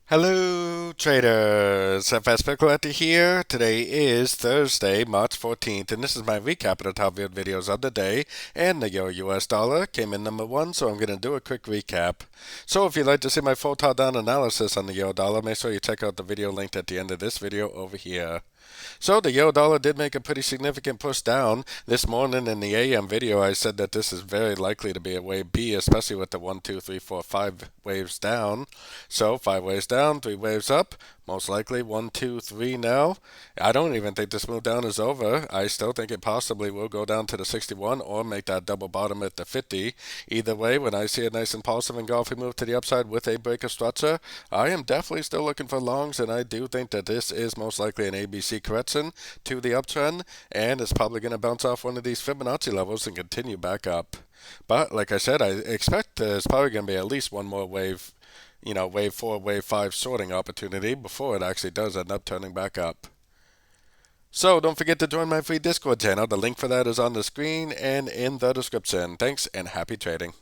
Hello traders, FX Pip Collector here. Today is Thursday, March 14th, and this is my recap of the top viewed videos of the day. And the Euro US dollar came in number one, so I'm going to do a quick recap. So if you'd like to see my full top down analysis on the Euro dollar, make sure you check out the video linked at the end of this video over here. So the euro dollar did make a pretty significant push down this morning. In the AM video, I said that this is very likely to be a wave B, especially with the 1, 2, 3, 4, 5 waves down. So 5 waves down, 3 waves up, most likely 1, 2, 3 now. I don't even think this move down is over. I still think it possibly will go down to the 61 or make that double bottom at the 50. Either way, when I see a nice impulsive engulfing move to the upside with a breaker structure, I am definitely still looking for longs, and I do think that this is most likely an ABC correction to the uptrend, and it's probably going to bounce off one of these Fibonacci levels and continue back up. But like I said, I expect there's probably going to be at least one more wave, wave 4, wave 5 sorting opportunity before it actually does end up turning back up. So don't forget to join my free Discord channel. The link for that is on the screen and in the description. Thanks and happy trading.